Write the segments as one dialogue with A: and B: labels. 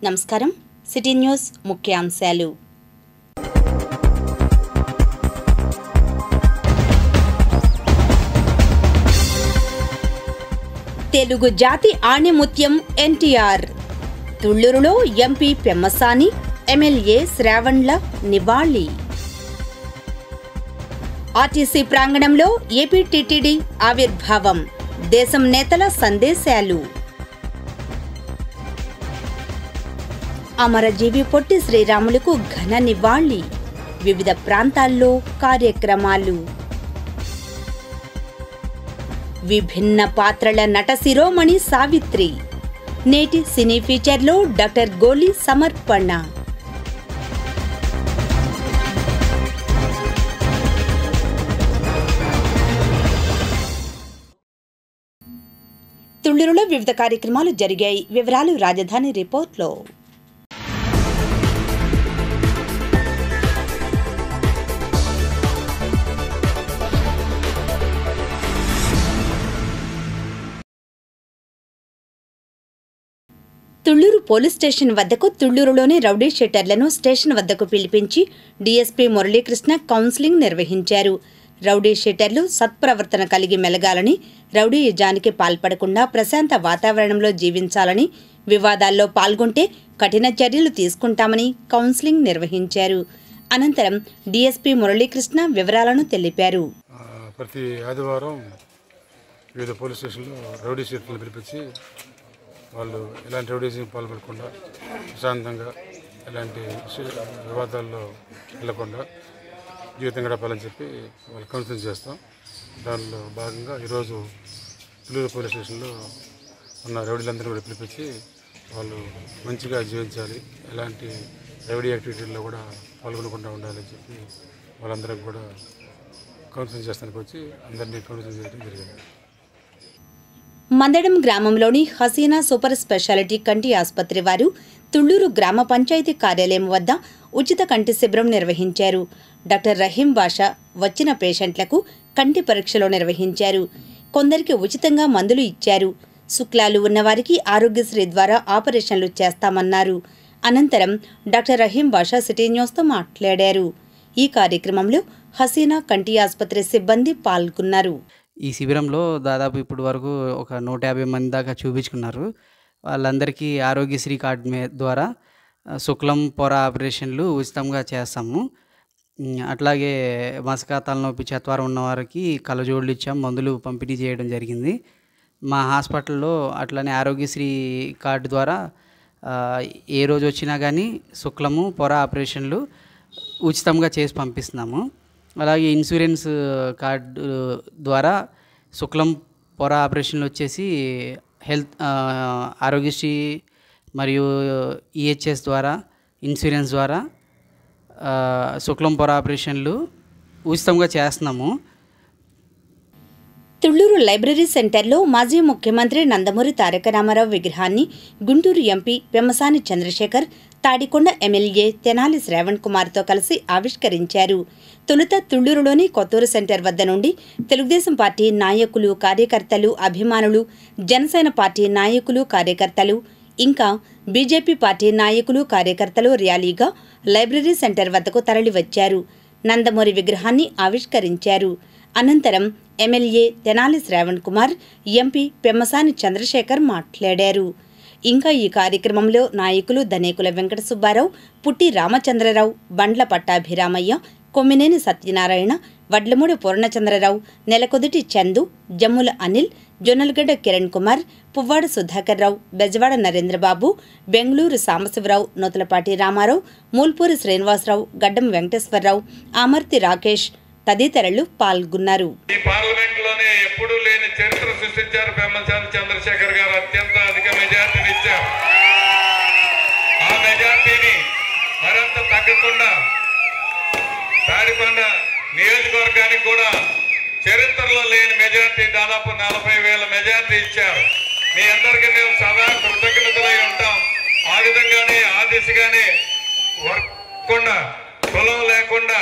A: నమస్కారం. City news ముఖ్యాంశాలు. తెలుగు జాతి ఆణిముత్యం ఎన్టీఆర్. తుళ్లూరులో ఎంపీ పెమ్మసాని, ఎమ్మెల్యే శ్రావణ్ల నివాళి. ఆర్టీసీ ప్రాంగణంలో ఏపీ టీటీడీ ఆవిర్భావం. దేశం నేతల సందేశాలు. అమరజీవి పొట్టి శ్రీరాములకు ఘన నివాళి. వివిధ ప్రాంతాల్లో కార్యక్రమాలు. విభిన్న పాత్రల నట శిరోమణి సావిత్రి. నేటి సినీ ఫీచర్లో డాక్టర్ గోలి సమర్పణ. తుళ్లూరులో వివిధ కార్యక్రమాలు జరిగాయి. వివరాలు రాజధాని రిపోర్ట్లో. తుళ్లూరు పోలీస్ స్టేషన్ వద్దకు తుళ్లూరులోని రౌడీ షీటర్లను స్టేషన్ వద్దకు పిలిపించి డీఎస్పీ మురళీకృష్ణ కౌన్సిలింగ్ నిర్వహించారు. రౌడీ షీటర్లు సత్ప్రవర్తన కలిగి మెలగాలని, రౌడీ యజానికి పాల్పడకుండా ప్రశాంత వాతావరణంలో జీవించాలని, వివాదాల్లో పాల్గొంటే కఠిన చర్యలు తీసుకుంటామని కౌన్సిలింగ్ నిర్వహించారు. అనంతరం డీఎస్పీ మురళీకృష్ణ వివరాలను తెలిపారు.
B: ప్రతి ఆదివారం వివిధ పోలీస్ స్టేషన్లో రౌడీ షీటర్లను పిలిపించి వాళ్ళు ఎలాంటి రౌడీజం పాల్పడకుండా ప్రశాంతంగా ఎలాంటి వివాదాల్లో వెళ్లకుండా జీవితం గడపాలని చెప్పి వాళ్ళు కౌన్సిలింగ్ చేస్తాం. దానిలో భాగంగా ఈరోజు తుళ్లూరు పోలీస్ స్టేషన్లో ఉన్న రౌడీలందరూ కూడా పిలిపించి వాళ్ళు మంచిగా జీవించాలి, ఎలాంటి రౌడీ యాక్టివిటీల్లో కూడా పాల్గొనకుండా ఉండాలని చెప్పి వాళ్ళందరికీ కూడా కౌన్సిలింగ్ చేస్తానికి వచ్చి అందరినీ కౌన్సిలింగ్ చేయడం జరిగింది.
A: మందడం గ్రామంలోని హసీనా సూపర్ స్పెషాలిటీ కంటి ఆసుపత్రి వారు తుళ్లూరు గ్రామ పంచాయతీ కార్యాలయం వద్ద ఉచిత కంటి శిబిరం నిర్వహించారు. డాక్టర్ రహీం బాషా వచ్చిన పేషెంట్లకు కంటి పరీక్షలు నిర్వహించారు. కొందరికి ఉచితంగా మందులు ఇచ్చారు. శుక్లాలు ఉన్నవారికి ఆరోగ్యశ్రీ ద్వారా ఆపరేషన్లు చేస్తామన్నారు. అనంతరం డాక్టర్ రహీం బాషా సిటీ న్యూస్తో మాట్లాడారు. ఈ కార్యక్రమంలో హసీనా కంటి ఆసుపత్రి సిబ్బంది పాల్గొన్నారు.
C: ఈ శిబిరంలో దాదాపు ఇప్పుడు వరకు ఒక 150 మంది దాకా చూపించుకున్నారు. వాళ్ళందరికీ ఆరోగ్యశ్రీ కార్డు ద్వారా శుక్లం పొర ఆపరేషన్లు ఉచితంగా చేస్తాము. అట్లాగే మసక తలనొప్పి చత్వారం ఉన్న వారికి కళ్ళజోళ్ళు ఇచ్చాము, మందులు పంపిణీ చేయడం జరిగింది. మా హాస్పిటల్లో అట్లనే ఆరోగ్యశ్రీ కార్డు ద్వారా ఏ రోజు వచ్చినా కానీ శుక్లము పొర ఆపరేషన్లు ఉచితంగా చేసి పంపిస్తున్నాము. అలాగే ఇన్సూరెన్స్ కార్డు ద్వారా శుక్లం పొర ఆపరేషన్లు వచ్చేసి హెల్త్ ఆరోగ్యశ్రీ మరియు ఈహెచ్ఎస్ ద్వారా ఇన్సూరెన్స్ ద్వారా శుక్లం పొర ఆపరేషన్లు ఉచితంగా చేస్తున్నాము.
A: తుళ్లూరు లైబ్రరీ సెంటర్లో మాజీ ముఖ్యమంత్రి నందమూరి తారక రామారావు విగ్రహాన్ని గుంటూరు ఎంపీ పెమ్మసాని చంద్రశేఖర్, తాడికొండ ఎమ్మెల్యే తెనాలి శ్రావణ్ కుమార్తో కలిసి ఆవిష్కరించారు. తొలుత తుళ్లూరులోని కొత్తూరు సెంటర్ వద్ద నుండి తెలుగుదేశం పార్టీ నాయకులు, కార్యకర్తలు, అభిమానులు, జనసేన పార్టీ నాయకులు, కార్యకర్తలు, ఇంకా బీజేపీ పార్టీ నాయకులు, కార్యకర్తలు ర్యాలీగా లైబ్రరీ సెంటర్ వద్దకు తరలివచ్చారు. నందమూరి విగ్రహాన్ని ఆవిష్కరించారు. అనంతరం ఎమ్మెల్యే తెనాలి శ్రావణ్ కుమార్, ఎంపీ పెమ్మసాని చంద్రశేఖర్ మాట్లాడారు. ఇంకా ఈ కార్యక్రమంలో నాయకులు దనేకుల వెంకట సుబ్బారావు, పుట్టి రామచంద్రరావు, బండ్ల పట్టాభిరామయ్య, కొమ్మినేని సత్యనారాయణ, వడ్లమూడి పూర్ణచంద్రరావు, నెలకొదిటి చందు, జమ్ముల అనిల్, జొన్నలగడ్డ కిరణ్ కుమార్, పువ్వాడ సుధాకర్ రావు, బెజవాడ నరేంద్రబాబు, బెంగళూరు సాంబశివరావు, నూతలపాటి రామారావు, మూల్పూరి శ్రీనివాసరావు, గడ్డం వెంకటేశ్వరరావు, ఆమర్తి రాకేష్ తదితరులు పాల్గొన్నారు.
D: ఈ పార్లమెంట్ లోనే ఎప్పుడూ లేని చరిత్ర సృష్టించారు పెమ్మసాని చంద్రశేఖర్ గారు. అత్యంత అధిక మెజార్టీని ఇచ్చారు. ఆ మెజార్టీని మరింత తగ్గకుండా తాడికొండ నియోజకవర్గానికి కూడా చరిత్రలో లేని మెజార్టీ, దాదాపు 40,000 మెజార్టీ ఇచ్చారు. మీ అందరికీ మేము సదా కృతజ్ఞతలై ఉంటాం. ఆ విధంగానే ఆ దిశగానే వర్కుండా కులం లేకుండా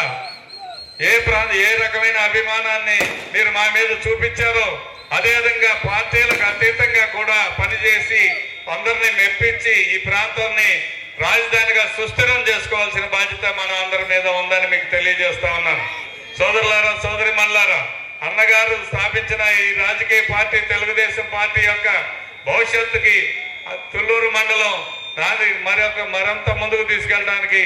D: ఏ రకమైన అభిమానాన్ని మీరు మా మీద చూపించారో అదేవిధంగా పార్టీలకు అతీతంగా కూడా పనిచేసి అందరినీ మెప్పించి ఈ ప్రాంతాన్ని రాజధానిగా సుస్థిరం చేసుకోవాల్సిన బాధ్యత మన అందరి మీద ఉందని మీకు తెలియజేస్తా ఉన్నాను. సోదరులారా, సోదరిమణులారా, అన్నగారు స్థాపించిన ఈ రాజకీయ పార్టీ తెలుగుదేశం పార్టీ యొక్క భవిష్యత్తుకి తుళ్ళూరు మండలం మరింత ముందుకు తీసుకెళ్ళడానికి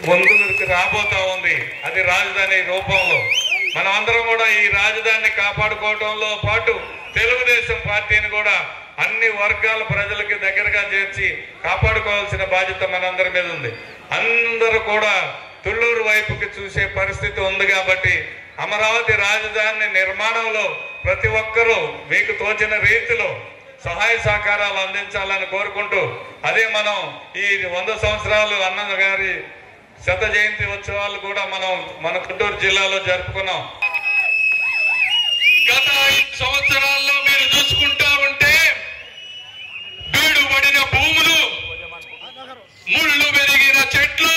D: ముందుకు రాబోతా ఉంది. అది రాజధాని రూపంలో. మనం అందరం కూడా ఈ రాజధానిని కాపాడుకోవడంలో పాటు తెలుగుదేశం పార్టీని కూడా అన్ని వర్గాల ప్రజలకి దగ్గరగా చేర్చి కాపాడుకోవాల్సిన బాధ్యత మనందరి మీద ఉంది. అందరూ కూడా తుళ్ళూరు వైపుకి చూసే పరిస్థితి ఉంది కాబట్టి అమరావతి రాజధాని నిర్మాణంలో ప్రతి ఒక్కరూ మీకు తోచిన రీతిలో సహాయ సహకారాలు అందించాలని కోరుకుంటూ, అదే మనం ఈ 100 సంవత్సరాలు అన్న గారి శత జయంతి ఉత్సవాలు కూడా మనం మన గుంటూరు జిల్లాలో జరుపుకున్నాం. గత 5 సంవత్సరాల్లో మీరు చూసుకుంటా ఉంటే బీడు పడిన భూములు, ముళ్ళు పెరిగిన చెట్లు,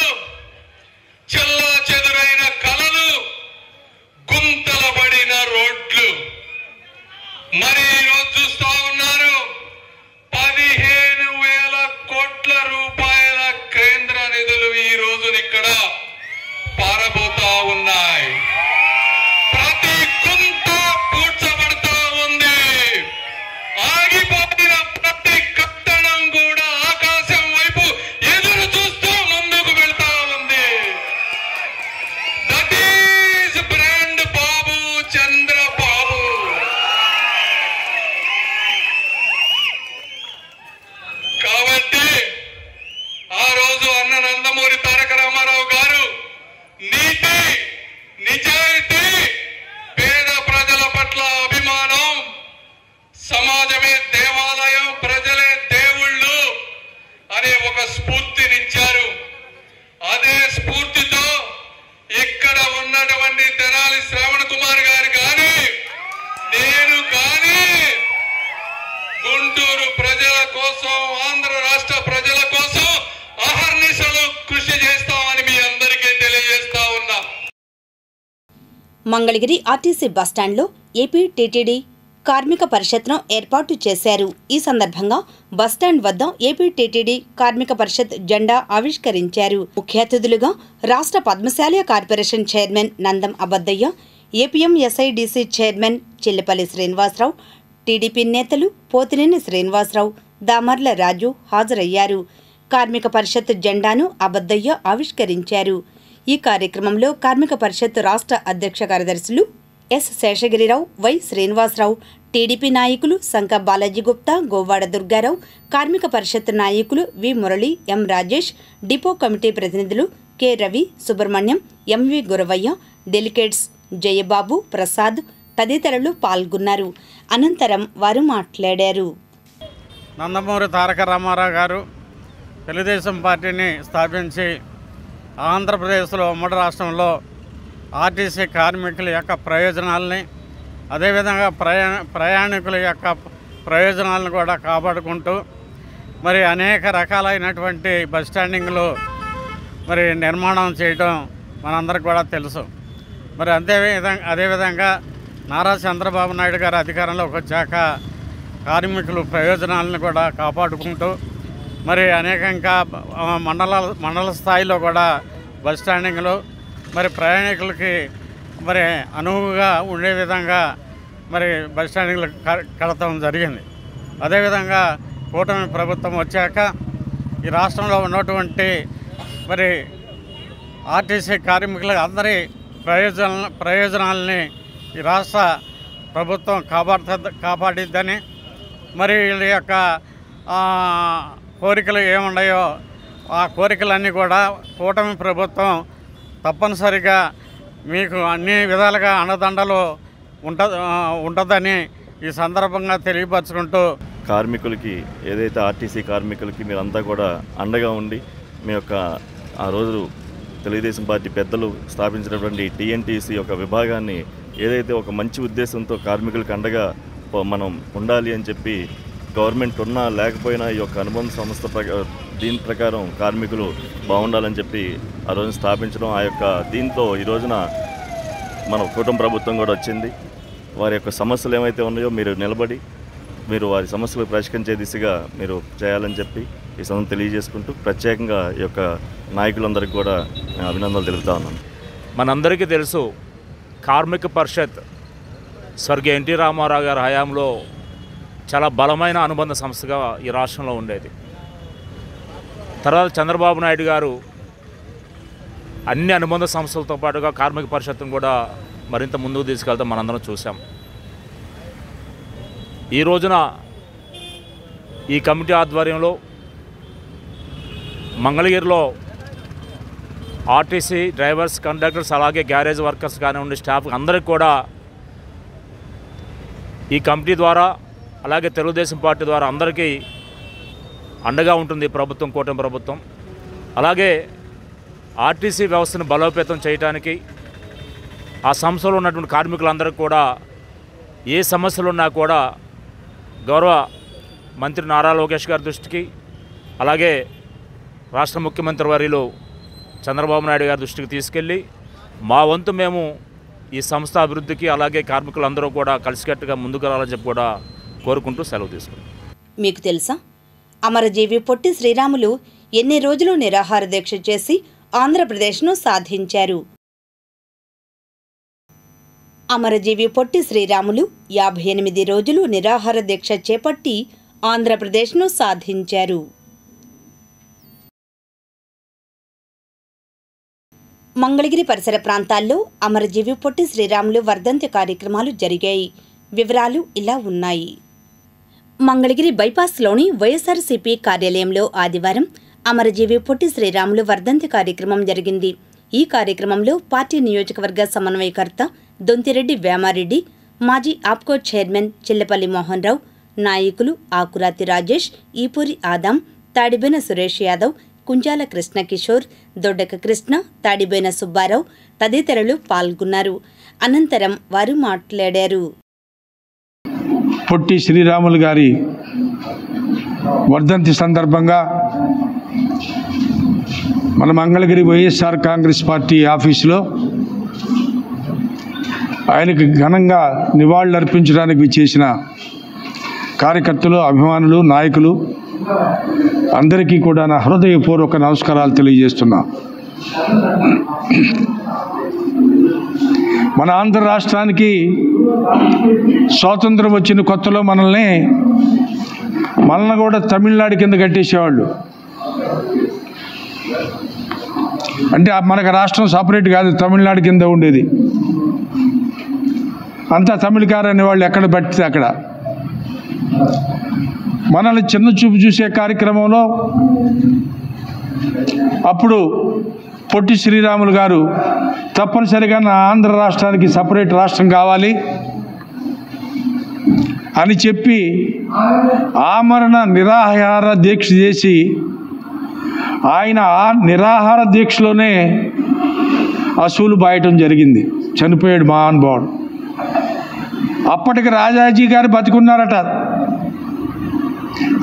D: చెల్లా చెదురైన కలలు, గుంతల పడిన రోడ్లు. మరి ఈరోజు చూస్తా ఉన్నారు 15,000 కోట్ల రూపాయల కేంద్ర నిధులు ఈ రోజు ఇక్కడ పారబోతా ఉన్నాయి. ప్రతి గుంత పూడ్చబడతా ఉంది. ఆగిపోయిన ప్రతి కట్టడం కూడా ఆకాశం వైపు ఎదురు చూస్తూ ముందుకు వెళ్తా ఉంది. దట్ ఈస్ బ్రాండ్ బాబు చంద్రబాబు. కాబట్టి ఆ రోజు అన్న నందమూరి తారక రామారావు గారు నీతి, నిజాయితీ, పేద ప్రజల పట్ల అభిమానం, సమాజమే దేవాలయం, ప్రజలే దేవుళ్ళు అనే ఒక స్ఫూర్తినిచ్చారు. అదే స్ఫూర్తితో ఇక్కడ ఉన్నటువంటి తెనాలి శ్రావణ్ కుమార్ గారు కానీ, నేను కానీ గుంటూరు ప్రజల కోసం, ఆంధ్ర రాష్ట్ర ప్రజల కోసం అహర్నిశలు కృషి చేస్తామని మీ అందరికీ తెలియజేస్తా ఉన్నా.
A: మంగళగిరి ఆర్టీసీ బస్టాండ్లో ఏపీ టీటీడీ కార్మిక పరిషత్ను ఏర్పాటు చేశారు. ఈ సందర్భంగా బస్టాండ్ వద్ద ఏపీ టీటీడీ కార్మిక పరిషత్ జెండా ఆవిష్కరించారు. ముఖ్య అతిథులుగా రాష్ట్ర Padmashali corporation chairman Nandam Abaddayya, APMSIDC chairman Chillapalli Srinivasarao, TDP నేతలు పోతినేని శ్రీనివాసరావు, దామర్ల రాజు హాజరయ్యారు. కార్మిక పరిషత్ జెండాను అబద్దయ్య ఆవిష్కరించారు. ఈ కార్యక్రమంలో కార్మిక పరిషత్ రాష్ట్ర అధ్యక్ష కార్యదర్శులు S Seshagirirao, Y Srinivasarao, TDP నాయకులు సంక బాలాజీ గుప్తా, గోవాడ దుర్గారావు, కార్మిక పరిషత్ నాయకులు V Murali, M Rajesh, depot committee ప్రతినిధులు K Ravi, Subrahmanyam, MV Guravaiah, delegates Jayababu, Prasad తదితరులు పాల్గొన్నారు. అనంతరం వారు మాట్లాడారు.
E: నందమూరి తారక రామారావు గారు తెలుగుదేశం పార్టీని స్థాపించి ఆంధ్రప్రదేశ్లో ఉమ్మడి రాష్ట్రంలో ఆర్టీసీ కార్మికుల యొక్క ప్రయోజనాలని, అదేవిధంగా ప్రయాణికుల యొక్క ప్రయోజనాలను కూడా కాపాడుకుంటూ మరి అనేక రకాలైనటువంటి బస్ స్టాండింగ్లు మరి నిర్మాణం చేయడం మనందరికి కూడా తెలుసు. మరి అదేవిధంగా నారా చంద్రబాబు నాయుడు గారు అధికారంలోకి వచ్చాక కార్మికులు ప్రయోజనాలను కూడా కాపాడుకుంటూ మరి అనేకంగా మండల స్థాయిలో కూడా బస్ స్టాండింగ్లు మరి ప్రయాణికులకి మరి అనువుగా ఉండే విధంగా మరి బస్ స్టాండింగ్లు కడతాం జరిగింది. అదేవిధంగా కూటమి ప్రభుత్వం వచ్చాక ఈ రాష్ట్రంలో ఉన్నటువంటి మరి ఆర్టీసీ కార్మికుల అందరి ప్రయోజనాలని ఈ రాష్ట్ర ప్రభుత్వం కాపాడిద్దని, మరి వీళ్ళ యొక్క కోరికలు ఏమున్నాయో ఆ కోరికలన్నీ కూడా కూటమి ప్రభుత్వం తప్పనిసరిగా మీకు అన్ని విధాలుగా అండదండలు ఉంటుందని ఈ సందర్భంగా తెలియపరచుకుంటూ,
F: కార్మికులకి ఏదైతే ఆర్టీసీ కార్మికులకి మీరంతా కూడా అండగా ఉండి మీ యొక్క ఆ రోజు తెలుగుదేశం పార్టీ పెద్దలు స్థాపించినటువంటి టీఎన్టీసీ యొక్క విభాగాన్ని ఏదైతే ఒక మంచి ఉద్దేశంతో కార్మికులకు అండగా మనం ఉండాలి అని చెప్పి గవర్నమెంట్ ఉన్నా లేకపోయినా ఈ యొక్క అనుబంధ సంస్థ దీని ప్రకారం కార్మికులు బాగుండాలని చెప్పి ఆ రోజున స్థాపించడం, ఆ యొక్క దీంతో ఈ రోజున మన కుటుంబ ప్రభుత్వం కూడా వచ్చింది. వారి యొక్క సమస్యలు ఏమైతే ఉన్నాయో మీరు నిలబడి మీరు వారి సమస్యలు పరిష్కరించే దిశగా మీరు చేయాలని చెప్పి ఈ సందర్భంగా తెలియజేసుకుంటూ ప్రత్యేకంగా ఈ యొక్క నాయకులందరికీ కూడా అభినందనలు తెలుపుతా ఉన్నాను.
G: మనందరికీ తెలుసు, కార్మిక పరిషత్ స్వర్గీయ ఎన్టీ రామారావు గారి హయాంలో చాలా బలమైన అనుబంధ సంస్థగా ఈ రాష్ట్రంలో ఉండేది. తర్వాత చంద్రబాబు నాయుడు గారు అన్ని అనుబంధ సంస్థలతో పాటుగా కార్మిక పరిషత్తును కూడా మరింత ముందుకు తీసుకెళ్తాం మనందరం చూసాం. ఈ రోజున ఈ కమిటీ ఆధ్వర్యంలో మంగళగిరిలో ఆర్టీసీ డ్రైవర్స్, కండక్టర్స్, అలాగే గ్యారేజ్ వర్కర్స్ కానివ్వండి, స్టాఫ్ అందరికీ కూడా ఈ కమిటీ ద్వారా అలాగే తెలుగుదేశం పార్టీ ద్వారా అందరికీ అండగా ఉంటుంది ప్రభుత్వం, కూటమి ప్రభుత్వం. అలాగే ఆర్టీసీ వ్యవస్థను బలోపేతం చేయడానికి ఆ సంస్థలో ఉన్నటువంటి కార్మికులందరికీ కూడా ఏ సమస్యలు ఉన్నా కూడా గౌరవ మంత్రి నారా లోకేష్ గారి దృష్టికి, అలాగే రాష్ట్ర ముఖ్యమంత్రి వర్యులు చంద్రబాబు నాయుడు గారి దృష్టికి తీసుకెళ్ళి మా వంతు మేము ఈ సంస్థ అభివృద్ధికి అలాగే కార్మికులందరూ కూడా కలిసికట్టుగా ముందుకు రావాలని చెప్పి కూడా కోరుకుంటూ సెలవు తీసుకున్నాం.
A: మీకు తెలుసా, అమరజీవి పొట్టి శ్రీరాములు ఎన్ని రోజులు నిరాహార దీక్ష చేసి ఆంధ్రప్రదేశ్ను సాధించారు? అమరజీవి పొట్టి శ్రీరాములు 58 రోజులు నిరాహార దీక్ష చేపట్టి ఆంధ్రప్రదేశ్ను సాధించారు. మంగళగిరి పరిసర ప్రాంతాల్లో అమరజీవి పొట్టి శ్రీరాములు వర్ధంతి కార్యక్రమాలు జరిగాయి. వివరాలు ఇలా ఉన్నాయి. మంగళగిరి బైపాస్లోని వైఎస్ఆర్సీపీ కార్యాలయంలో ఆదివారం అమరజీవి పొట్టి శ్రీరాములు వర్ధంతి కార్యక్రమం జరిగింది. ఈ కార్యక్రమంలో పార్టీ నియోజకవర్గ సమన్వయకర్త దొంతిరెడ్డి వేమారెడ్డి, మాజీ ఆప్కో చైర్మన్ చిల్లపల్లి మోహన్ రావు, నాయకులు ఆకురాతి రాజేష్, ఈపూరి ఆదాం, తాడిబోయిన సురేష్ యాదవ్, కుంజాల కృష్ణకిషోర్, దొడ్డక కృష్ణ, తాడిబోయిన సుబ్బారావు తదితరులు పాల్గొన్నారు. అనంతరం వారు మాట్లాడారు.
H: పొట్టి శ్రీరాములు గారి వర్ధంతి సందర్భంగా మన మంగళగిరి వైఎస్ఆర్ కాంగ్రెస్ పార్టీ ఆఫీసులో ఆయనకు ఘనంగా నివాళులర్పించడానికి విచ్చేసిన కార్యకర్తలు, అభిమానులు, నాయకులు అందరికీ కూడా నా హృదయపూర్వక నమస్కారాలు తెలియజేస్తున్నా. మన ఆంధ్ర రాష్ట్రానికి స్వాతంత్రం వచ్చిన కొత్తలో మనల్ని కూడా తమిళనాడు కింద కట్టేసేవాళ్ళు. అంటే మనకు రాష్ట్రం సపరేట్ కాదు, తమిళనాడు కింద ఉండేది. అంతా తమిళకారు అనేవాళ్ళు ఎక్కడ పట్టితే అక్కడ. మనల్ని చిన్న చూపు చూసే కార్యక్రమంలో అప్పుడు పొట్టి శ్రీరాములు గారు తప్పనిసరిగా నా ఆంధ్ర రాష్ట్రానికి సపరేట్ రాష్ట్రం కావాలి అని చెప్పి ఆమరణ నిరాహార దీక్ష చేసి ఆయన ఆ నిరాహార దీక్షలోనే అసూలు బాయటం జరిగింది. చనిపోయాడు మహానుభావుడు. అప్పటికి రాజాజీ గారు బతికున్నారట.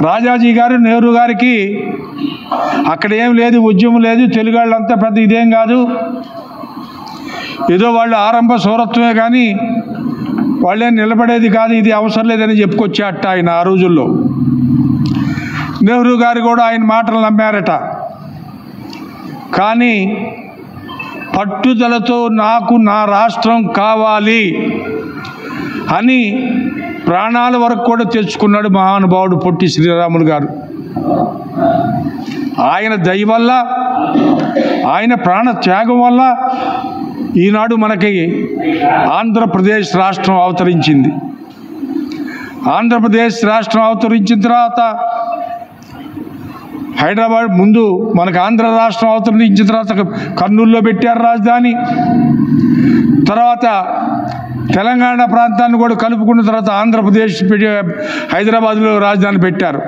H: రాజాజీ గారు నెహ్రూ గారికి అక్కడ ఏం లేదు, ఉద్యమం లేదు, తెలుగు వాళ్ళంతా పెద్ద ఇదేం కాదు, ఏదో వాళ్ళు ఆరంభ సౌరత్వమే కానీ వాళ్ళేం నిలబడేది కాదు, ఇది అవసరం లేదని చెప్పుకొచ్చాట ఆయన ఆ రోజుల్లో. నెహ్రూ గారు కూడా ఆయన మాటలు నమ్మారట. కానీ పట్టుదలతో నాకు నా రాష్ట్రం కావాలి అని ప్రాణాల వరకు కూడా తెచ్చుకున్నాడు మహానుభావుడు పొట్టి శ్రీరాములు గారు. ఆయన దయ వల్ల, ఆయన ప్రాణ త్యాగం వల్ల ఈనాడు మనకి ఆంధ్రప్రదేశ్ రాష్ట్రం అవతరించింది. ఆంధ్రప్రదేశ్ రాష్ట్రం అవతరించిన తర్వాత హైదరాబాద్ ముందు మనకు ఆంధ్ర రాష్ట్రం అవతరించిన తర్వాత కర్నూలులో పెట్టారు రాజధాని. తర్వాత తెలంగాణ ప్రాంతాన్ని కూడా కలుపుకున్న తర్వాత ఆంధ్రప్రదేశ్ హైదరాబాద్లో రాజధాని పెట్టారు.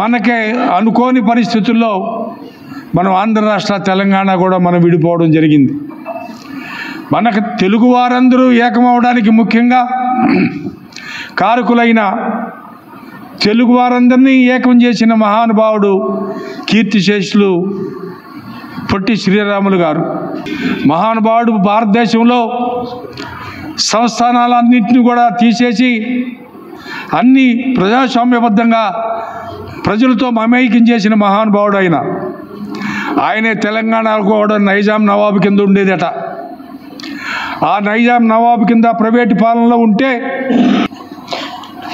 H: మనకి అనుకోని పరిస్థితుల్లో మనం ఆంధ్ర రాష్ట్ర, తెలంగాణ కూడా మనం విడిపోవడం జరిగింది. మనకు తెలుగు వారందరూ ఏకమవడానికి ముఖ్యంగా కారకులైన తెలుగు వారందరినీ ఏకం చేసిన మహానుభావుడు కీర్తిశేషులు పొట్టి శ్రీరాములు గారు. మహానుభావుడు భారతదేశంలో సంస్థానాలన్నింటినీ కూడా తీసేసి అన్ని ప్రజాస్వామ్యబద్ధంగా ప్రజలతో మమేకం చేసిన మహానుభావుడు ఆయనే తెలంగాణలో కూడా నైజాం నవాబు కింద ఉండేదట. ఆ నైజాం నవాబు కింద ప్రైవేటు పాలనలో ఉంటే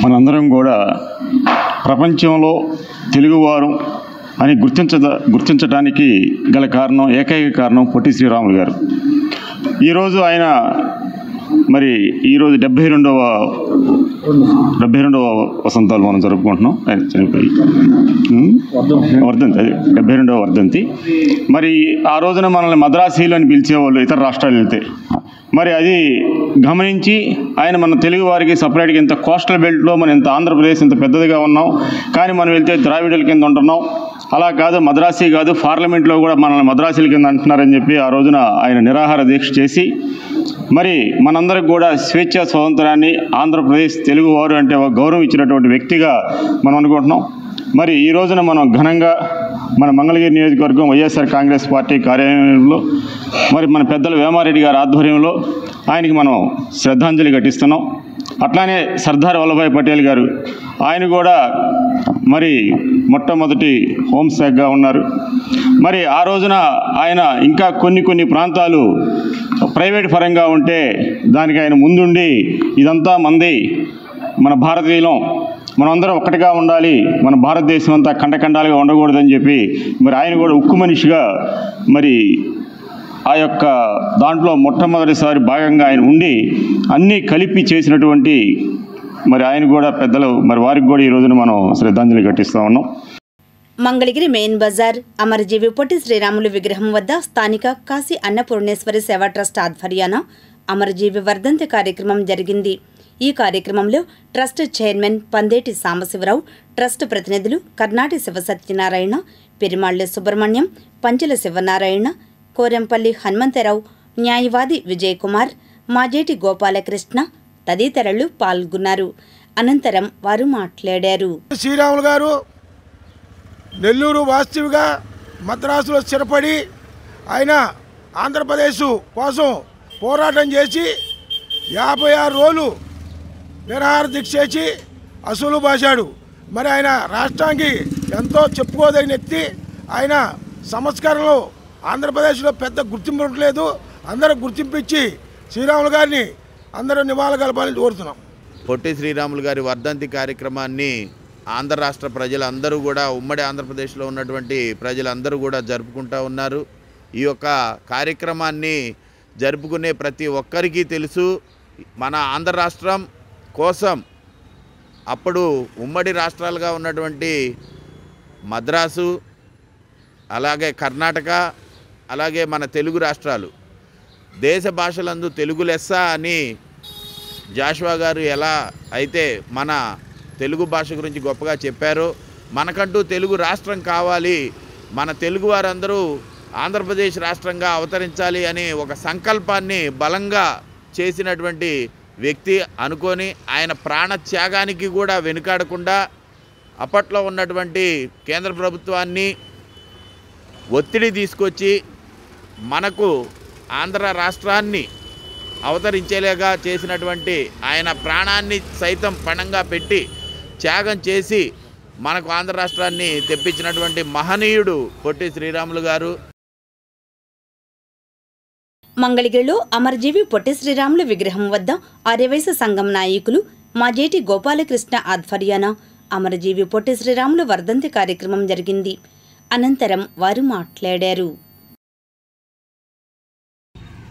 I: మనందరం కూడా ప్రపంచంలో తెలుగువారు అని గుర్తించడానికి గల కారణం, ఏకైక కారణం పొట్టి శ్రీరాములు గారు. ఈరోజు ఆయన మరి ఈరోజు 72వ వసంతాలు మనం జరుపుకుంటున్నాం. ఆయన చనిపోయి వర్ధంతి, 72వ వర్ధంతి. మరి ఆ రోజున మనల్ని మద్రాసీలు అని పిలిచేవాళ్ళు ఇతర రాష్ట్రాలు వెళ్తే. మరి అది గమనించి ఆయన మన తెలుగు వారికి సపరేట్గా ఇంత కోస్టల్ బెల్ట్లో మనం ఇంత ఆంధ్రప్రదేశ్ ఇంత పెద్దదిగా ఉన్నాం, కానీ మనం వెళ్తే ద్రావిడుల కింద ఉంటున్నాం. అలా కాదు, మద్రాసీ కాదు, పార్లమెంట్లో కూడా మనల్ని మద్రాసీల కింద అంటున్నారని చెప్పి ఆ రోజున ఆయన నిరాహార దీక్ష చేసి మరి మనందరికి కూడా స్వేచ్ఛ స్వాతంత్రాన్ని ఆంధ్రప్రదేశ్ తెలుగువారు అంటే ఒక గౌరవం ఇచ్చినటువంటి వ్యక్తిగా మనం అనుకుంటున్నాం. మరి ఈ రోజున మనం ఘనంగా మన మంగళగిరి నియోజకవర్గం వైఎస్ఆర్ కాంగ్రెస్ పార్టీ కార్యాలయంలో మరి మన పెద్దలు వేమారెడ్డి గారి ఆధ్వర్యంలో ఆయనకి మనం శ్రద్ధాంజలి ఘటిస్తున్నాం. అట్లానే సర్దార్ వల్లభాయ్ పటేల్ గారు, ఆయన కూడా మరి మొట్టమొదటి హోంశాఖగా ఉన్నారు. మరి ఆ రోజున ఆయన ఇంకా కొన్ని ప్రాంతాలు ప్రైవేట్ పరంగా ఉంటే దానికి ఆయన ముందుండి ఇదంతా మంది, మన భారతీయులం, మనమందరం ఒక్కటిగా ఉండాలి, మన భారతదేశం అంతా ఖండఖండాలుగా ఉండకూడదని చెప్పి మరి ఆయన కూడా ఉక్కు మనిషిగా మరి ఆ యొక్క దాంట్లో మొట్టమొదటిసారి భాగంగా ఆయన ఉండి అన్నీ కలిపి చేసినటువంటి మరి ఆయన కూడా పెద్దలు, మరి వారికి కూడా ఈ రోజున మనం శ్రద్ధాంజలి ఘటిస్తూ ఉన్నాం.
A: మంగళగిరి మెయిన్ బజార్ అమరజీవి పొట్టి శ్రీరాములు విగ్రహం వద్ద స్థానిక కాశీ అన్నపూర్ణేశ్వరి సేవా ట్రస్ట్ ఆధ్వర్యాన అమరజీవి వర్ధంతి కార్యక్రమం జరిగింది. ఈ కార్యక్రమంలో trust chairman Pandeti Sambasivarao, trust ప్రతినిధులు కర్నాటి శివసత్యనారాయణ, పెరిమాళ్ల సుబ్రహ్మణ్యం, పంచెల శివనారాయణ, కోరెంపల్లి హనుమంతరావు, న్యాయవాది విజయ్ కుమార్, మాజేటి గోపాలకృష్ణ తదితరులు పాల్గొన్నారు. అనంతరం వారు మాట్లాడారు.
J: శ్రీరాములు గారు నెల్లూరు వాస్తవిగా మద్రాసులో స్థిరపడి ఆయన ఆంధ్రప్రదేశ్ కోసం పోరాటం చేసి 56 రోజులు నిరాహార దీక్ష చేసి అసూలు బాశాడు. మరి ఆయన రాష్ట్రానికి ఎంతో చెప్పుకోదగిన వ్యక్తి. ఆయన సంస్కరణలో ఆంధ్రప్రదేశ్లో పెద్ద గుర్తింపు ఉండలేదు. అందరూ గుర్తింపించి శ్రీరాములు గారిని అందరూ నివాళులు కలపాలని కోరుతున్నాం.
K: పొట్టి శ్రీరాములు గారి వర్ధంతి కార్యక్రమాన్ని ఆంధ్ర రాష్ట్ర ప్రజలందరూ కూడా, ఉమ్మడి ఆంధ్రప్రదేశ్లో ఉన్నటువంటి ప్రజలందరూ కూడా జరుపుకుంటూ ఉన్నారు. ఈ యొక్క కార్యక్రమాన్ని జరుపుకునే ప్రతి ఒక్కరికి తెలుసు, మన ఆంధ్ర రాష్ట్రం కోసం అప్పుడు ఉమ్మడి రాష్ట్రాలుగా ఉన్నటువంటి మద్రాసు, అలాగే కర్ణాటక, అలాగే మన తెలుగు రాష్ట్రాలు దేశ భాషలందు తెలుగు లెస్స అని జాషువా గారు ఎలా అయితే మన తెలుగు భాష గురించి గొప్పగా చెప్పారో, మనకంటూ తెలుగు రాష్ట్రం కావాలి, మన తెలుగు వారందరూ ఆంధ్రప్రదేశ్ రాష్ట్రంగా అవతరించాలి అని ఒక సంకల్పాన్ని బలంగా చేసినటువంటి వ్యక్తి అనుకొని ఆయన ప్రాణత్యాగానికి కూడా వెనుకాడకుండా అప్పట్లో ఉన్నటువంటి కేంద్ర ప్రభుత్వాన్ని ఒత్తిడి తీసుకొచ్చి మనకు ఆంధ్ర రాష్ట్రాన్ని అవతరించేలాగా చేసినటువంటి, ఆయన ప్రాణాన్ని సైతం పణంగా పెట్టి త్యాగం చేసి మనకు ఆంధ్ర రాష్ట్రాన్ని తెప్పించినటువంటి మహనీయుడు పొట్టి శ్రీరాములు గారు.
A: మంగళగిరిలో అమరజీవి పొట్టి శ్రీరాములు విగ్రహం వద్ద ఆర్యవైశ్య సంఘం నాయకులు మాజేటి గోపాలకృష్ణ ఆధ్వర్యాన అమరజీవి పొట్టి శ్రీరాములు వర్ధంతి కార్యక్రమం జరిగింది. అనంతరం వారు మాట్లాడారు.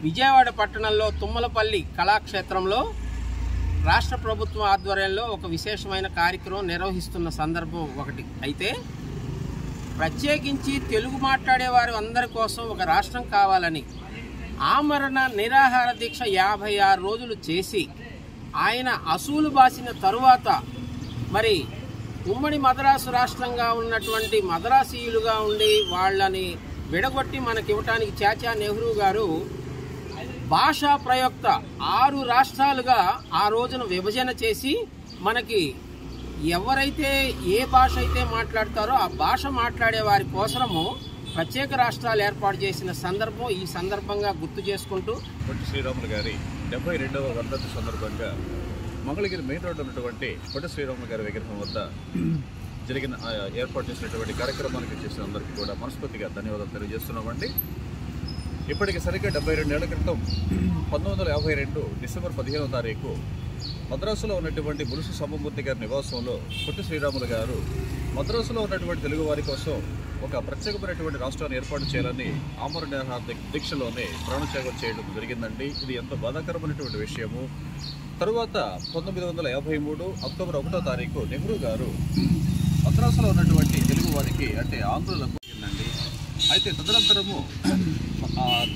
L: విజయవాడ పట్టణంలో తుమ్మలపల్లి కళాక్షేత్రంలో రాష్ట్ర ప్రభుత్వం ఆధ్వర్యంలో ఒక విశేషమైన కార్యక్రమం నిర్వహిస్తున్న సందర్భం ఒకటి. అయితే ప్రత్యేకించి తెలుగు మాట్లాడేవారు అందరి కోసం ఒక రాష్ట్రం కావాలని ఆమరణ నిరాహార దీక్ష 56 రోజులు చేసి ఆయన అసూలు బాసిన తరువాత మరి ఉమ్మడి మద్రాసు రాష్ట్రంగా ఉన్నటువంటి మద్రాసీయులుగా ఉండి వాళ్ళని విడగొట్టి మనకివ్వటానికి చాచా నెహ్రూ గారు భాషా ప్రయోక్త 6 రాష్ట్రాలుగా ఆ రోజున విభజన చేసి మనకి ఎవరైతే ఏ భాష అయితే మాట్లాడతారో ఆ భాష మాట్లాడే వారి కోసము ప్రత్యేక రాష్ట్రాలు ఏర్పాటు చేసిన సందర్భం ఈ సందర్భంగా గుర్తు చేసుకుంటూ
M: పొట్టి శ్రీరాములు గారి 72వ వర్ధంతి సందర్భంగా మంగళగిరి మెయిన్ రోడ్డు ఉన్నటువంటి పొట్టి శ్రీరాములు గారి విగ్రహం వద్ద జరిగిన ఏర్పాటు చేసినటువంటి కార్యక్రమానికి చేసిన అందరికీ కూడా మనస్ఫూర్తిగా ధన్యవాదాలు తెలియజేస్తున్నామండి. ఇప్పటికి సరిగ్గా 72 ఏళ్ల క్రితం 1952 డిసెంబర్ 15వ తారీఖు మద్రాసులో ఉన్నటువంటి బులుసు సోమమూర్తి గారి నివాసంలో పొట్టి శ్రీరాములు గారు మద్రాసులో ఉన్నటువంటి తెలుగు వారి కోసం ఒక ప్రత్యేకమైనటువంటి రాష్ట్రాన్ని ఏర్పాటు చేయాలని ఆమర నిరాహార దీక్షలోనే ప్రాణత్యాగం చేయడం జరిగిందండి. ఇది ఎంతో బాధాకరమైనటువంటి విషయము. తరువాత 1953 అక్టోబర్ 1వ తారీఖు నెహ్రూ గారు మద్రాసులో ఉన్నటువంటి తెలుగు వారికి అంటే ఆంధ్రులకు జరిగిందండి. అయితే తదనంతరము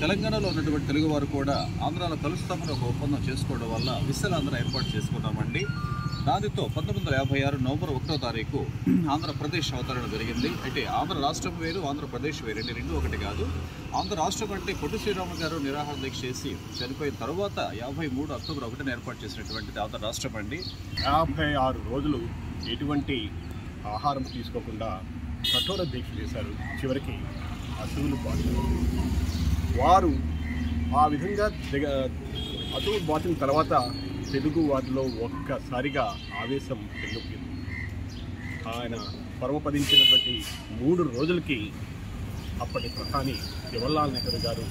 M: తెలంగాణలో ఉన్నటువంటి తెలుగువారు కూడా ఆంధ్రాలో కలుస్తామని ఒక ఒప్పందం చేసుకోవడం వల్ల విశాలాంధ్ర ఏర్పాటు చేసుకున్నామండి. దానితో 1956 నవంబర్ 1వ తారీఖు ఆంధ్రప్రదేశ్ అవతరణ జరిగింది. అయితే ఆంధ్ర రాష్ట్రం వేరు, ఆంధ్రప్రదేశ్ వేరండి, రెండు ఒకటి కాదు. ఆంధ్ర రాష్ట్రం అంటే పొట్టి శ్రీరాములు గారు నిరాహార దీక్ష చేసి చనిపోయిన తర్వాత 53 అక్టోబర్ 1న ఏర్పాటు చేసినటువంటిది ఆంధ్ర రాష్ట్రం అండి.
N: 56 రోజులు ఎటువంటి ఆహారం తీసుకోకుండా కఠోర దీక్ష చేశారు. చివరికి అసువులు బాటిన వారు ఆ విధంగా అసువులు బాటిన తర్వాత తెలుగు వారిలో ఒక్కసారిగా ఆవేశం పెరిగిపోయింది. ఆయన పరమపదించినటువంటి 3 రోజులకి అప్పటి ప్రధాని జవహర్లాల్ నెహ్రూ గారు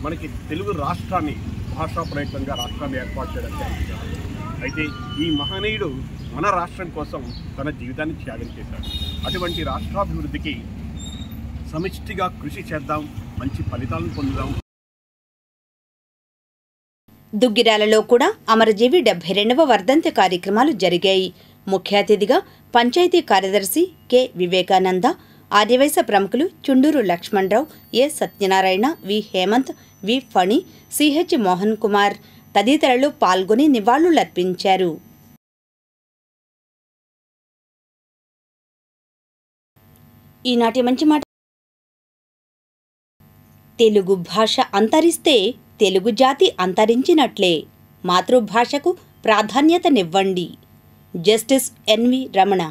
N: మనకి తెలుగు రాష్ట్రాన్ని భాషా ప్రయత్నంగా రాష్ట్రాన్ని ఏర్పాటు చేయడానికి అందించారు. అయితే ఈ మహనీయుడు మన రాష్ట్రం కోసం తన జీవితాన్ని త్యాగం చేశాడు. అటువంటి రాష్ట్రాభివృద్ధికి సమిష్టిగా కృషి చేద్దాం, మంచి ఫలితాలను పొందుదాం.
A: దుగ్గిరాలలో కూడా అమరజీవి 72వ వర్ధంతి కార్యక్రమాలు జరిగాయి. ముఖ్య అతిథిగా పంచాయతీ కార్యదర్శి కె వివేకానంద, ఆర్యవైశ్య ప్రముఖులు చుండూరు లక్ష్మణరావు, ఎ సత్యనారాయణ, వి హేమంత్, వి ఫణి, సిహెచ్ మోహన్ కుమార్ తదితరులు పాల్గొని నివాళులర్పించారు. ఈనాటి మంచి మాట. తెలుగు భాష అంతరిస్తే తెలుగు జాతి అంతరించినట్లే. మాతృభాషకు ప్రాధాన్యతనివ్వండి. Justice N V Ramana.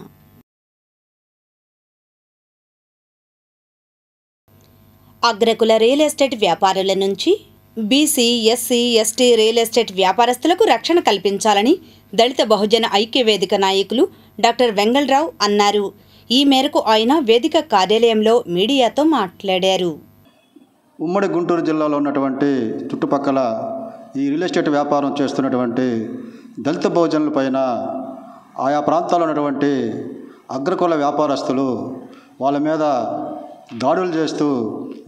A: అగ్రకుల రియల్ ఎస్టేట్ వ్యాపారుల నుంచి BC, SC, ST real estate వ్యాపారస్తులకు రక్షణ కల్పించాలని దళిత బహుజన ఐక్య వేదిక నాయకులు డాక్టర్ వెంగళరావు అన్నారు. ఈ మేరకు ఆయన వేదిక కార్యాలయంలో మీడియాతో మాట్లాడారు.
O: ఉమ్మడి గుంటూరు జిల్లాలో ఉన్నటువంటి చుట్టుపక్కల ఈ రియల్ ఎస్టేట్ వ్యాపారం చేస్తున్నటువంటి దళిత బహుజనుల పైన ఆయా ప్రాంతాల్లో ఉన్నటువంటి అగ్రకుల వ్యాపారస్తులు వాళ్ళ మీద దాడులు చేస్తూ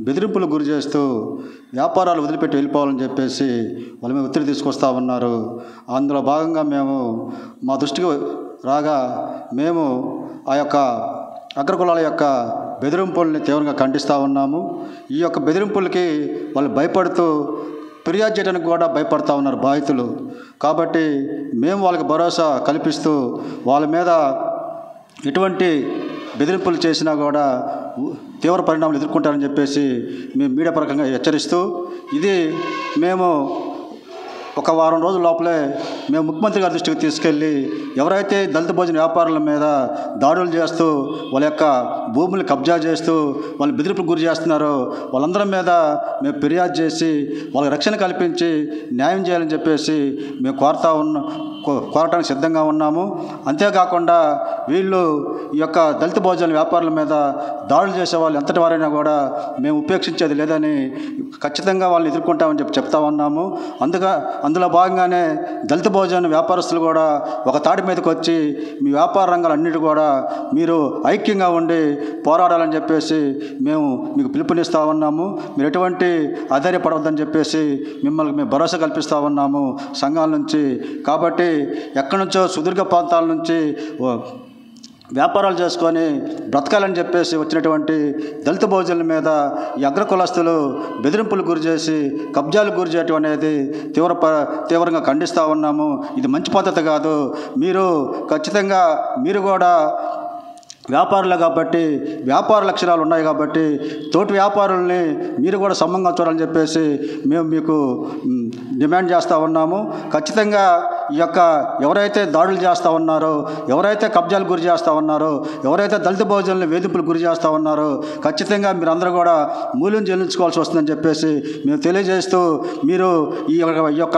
O: బెదిరింపులు గురి చేస్తూ వ్యాపారాలు వదిలిపెట్టి వెళ్ళిపోవాలని చెప్పేసి వాళ్ళ మీద ఒత్తిడి తీసుకొస్తూ ఉన్నారు. అందులో భాగంగా మేము మా దృష్టికి రాగా మేము ఆ యొక్క అగ్రకులాల యొక్క బెదిరింపుల్ని తీవ్రంగా ఖండిస్తూ ఉన్నాము. ఈ యొక్క బెదిరింపులకి వాళ్ళు భయపడుతూ ఫిర్యాదు చేయడానికి కూడా భయపడుతూ ఉన్నారు బాధితులు. కాబట్టి మేము వాళ్ళకి భరోసా కల్పిస్తూ వాళ్ళ మీద ఎటువంటి బెదిరింపులు చేసినా కూడా తీవ్ర పరిణామాలు ఎదుర్కొంటారని చెప్పేసి మేము మీడియా పరంగా హెచ్చరిస్తూ ఇది మేము ఒక వారం రోజుల లోపలే మేము ముఖ్యమంత్రి గారి దృష్టికి తీసుకెళ్ళి ఎవరైతే దళిత భోజన వ్యాపారుల మీద దాడులు చేస్తూ వాళ్ళ యొక్క భూములు కబ్జా చేస్తూ వాళ్ళు బెదిరింపులకు గురి చేస్తున్నారో వాళ్ళందరి మీద మేము ఫిర్యాదు చేసి వాళ్ళకి రక్షణ కల్పించి న్యాయం చేయాలని చెప్పేసి మేము కోరటానికి సిద్ధంగా ఉన్నాము. అంతేకాకుండా వీళ్ళు ఈ యొక్క దళిత భోజన వ్యాపారుల మీద దాడులు చేసే వాళ్ళు ఎంతటి వారైనా కూడా మేము ఉపేక్షించేది లేదని ఖచ్చితంగా వాళ్ళని ఎదుర్కొంటామని చెప్తా ఉన్నాము. అందులో భాగంగానే దళిత భోజన వ్యాపారస్తులు కూడా ఒక తాటి మీదకి వచ్చి మీ వ్యాపార రంగాలన్నిటి కూడా మీరు ఐక్యంగా ఉండి పోరాడాలని చెప్పేసి మేము మీకు పిలుపునిస్తూ ఉన్నాము. మీరు ఎటువంటి ఆధారపడవద్దని చెప్పేసి మిమ్మల్ని మేము భరోసా కల్పిస్తూ ఉన్నాము సంఘాల నుంచి. కాబట్టి ఎక్కడి నుంచో సుదీర్ఘ ప్రాంతాల నుంచి వ్యాపారాలు చేసుకొని బ్రతకాలని చెప్పేసి వచ్చినటువంటి దళిత బహుజనుల మీద ఈ అగ్రకులస్తులు బెదిరింపులు గురి చేసి కబ్జాలకు గురి చేయటం అనేది తీవ్రంగా ఖండిస్తూ ఉన్నాము. ఇది మంచి పద్ధతి కాదు. మీరు ఖచ్చితంగా మీరు కూడా వ్యాపారులే కాబట్టి వ్యాపార లక్షణాలు ఉన్నాయి కాబట్టి తోటి వ్యాపారుల్ని మీరు కూడా సమంగా చూడాలని చెప్పేసి మేము మీకు డిమాండ్ చేస్తూ ఉన్నాము. ఖచ్చితంగా ఈ యొక్క ఎవరైతే దాడులు చేస్తూ ఉన్నారో, ఎవరైతే కబ్జాలు గురి చేస్తూ ఉన్నారో, ఎవరైతే దళిత బహుజనులు వేధింపులు గురి చేస్తూ ఉన్నారో ఖచ్చితంగా మీరందరూ కూడా మూల్యం చెల్లించుకోవాల్సి వస్తుందని చెప్పేసి మేము తెలియజేస్తూ మీరు ఈ యొక్క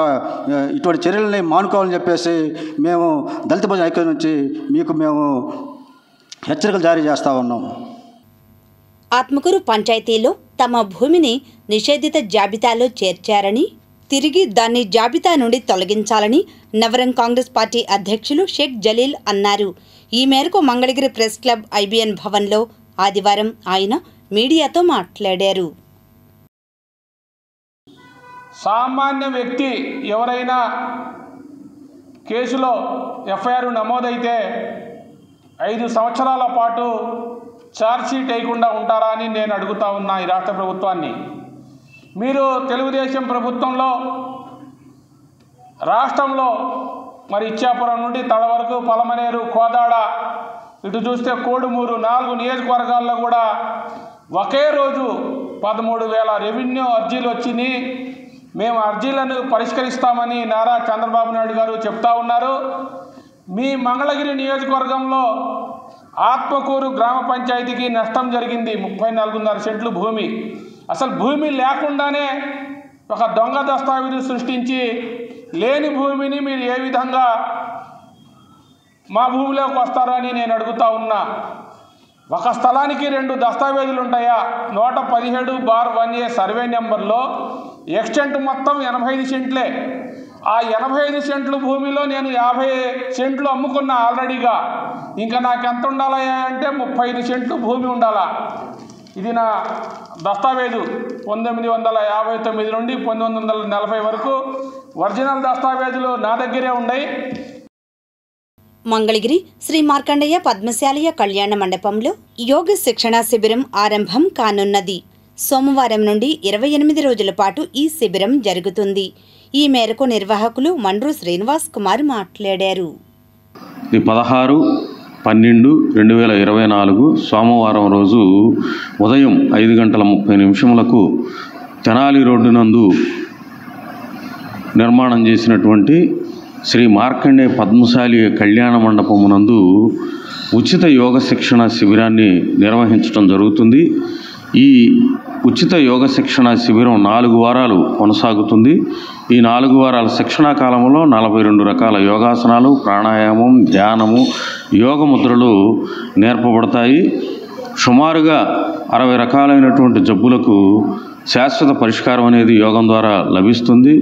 O: ఇటువంటి చర్యలని మానుకోవాలని చెప్పేసి మేము దళిత బహుజన ఐక్యం నుంచి మేము హెచ్చరికలు జారీ చేస్తూ ఉన్నాం.
A: ఆత్మకూరు పంచాయతీలో తమ భూమిని నిషేధిత జాబితాలో చేర్చారని, తిరిగి దాన్ని జాబితా నుండి తొలగించాలని నవరం కాంగ్రెస్ పార్టీ అధ్యక్షులు షేక్ జలీల్ అన్నారు. ఈ మేరకు మంగళగిరి ప్రెస్ క్లబ్ IBN భవన్లో ఆదివారం ఆయన మీడియాతో మాట్లాడారు.
P: సామాన్య వ్యక్తి ఎవరైనా కేసులో FIR నమోదైతే 5 సంవత్సరాల పాటు ఛార్జ్షీట్ వేయకుండా ఉంటారా అని నేను అడుగుతా ఉన్నా ఈ రాష్ట్ర ప్రభుత్వాన్ని. మీరు తెలుగుదేశం ప్రభుత్వంలో రాష్ట్రంలో మరి ఇచ్చాపురం నుండి తడ వరకు పలమనేరు, కోదాడ, ఇటు చూస్తే కోడుమూరు 4 నియోజకవర్గాల్లో కూడా ఒకే రోజు 13,000 రెవెన్యూ అర్జీలు వచ్చినాయి. మేము అర్జీలను పరిష్కరిస్తామని నారా చంద్రబాబు నాయుడు గారు చెప్తా ఉన్నారు. మీ మంగళగిరి నియోజకవర్గంలో ఆత్మకూరు గ్రామ పంచాయతీకి నష్టం జరిగింది 34.5 సెంట్లు భూమి. అసలు భూమి లేకుండానే ఒక దొంగ దస్తావేజు సృష్టించి లేని భూమిని మీరు ఏ విధంగా మా భూమిలోకి వస్తారని నేను అడుగుతా ఉన్నా. ఒక స్థలానికి 2 దస్తావేజులు ఉంటాయా? 117/1A సర్వే నెంబర్లో ఎక్స్టెంట్ మొత్తం 85 సెంట్లే. ఆ 85 సెంట్లు భూమిలో నేను 50 సెంట్లు అమ్ముకున్నా ఆల్రెడీగా. ఇంకా నాకు ఎంత ఉండాలయ్యా అంటే 35 సెంట్లు భూమి ఉండాలా. ఇది నా దస్తావేజు 1959 నుండి 1940 వరకు ఒరిజినల్ దస్తావేజులు నా దగ్గరే ఉన్నాయి.
A: మంగళగిరి శ్రీ మార్కండేయ పద్మశాలియ కళ్యాణ మండపంలో యోగ శిక్షణ శిబిరం ఆరంభం కానున్నది. సోమవారం నుండి 28 రోజుల పాటు ఈ శిబిరం జరుగుతుంది. ఈ మేరకు నిర్వాహకులు మండ్రు శ్రీనివాస్ కుమార్ మాట్లాడారు.
Q: 16/12/2024 సోమవారం రోజు ఉదయం 5:30 తెనాలి రోడ్డు నందు నిర్మాణం చేసినటువంటి శ్రీ మార్కండేయ పద్మశాలి కళ్యాణ మండపమునందు ఉచిత యోగ శిక్షణ శిబిరాన్ని నిర్వహించడం జరుగుతుంది. ఈ ఉచిత యోగ శిక్షణ శిబిరం 4 వారాలు కొనసాగుతుంది. ఈ 4 వారాల శిక్షణా కాలంలో 42 రకాల యోగాసనాలు, ప్రాణాయామం, ధ్యానము, యోగ ముద్రలు నేర్పబడతాయి. సుమారుగా 60 రకాలైనటువంటి జబ్బులకు శాశ్వత పరిష్కారం అనేది యోగం ద్వారా లభిస్తుంది.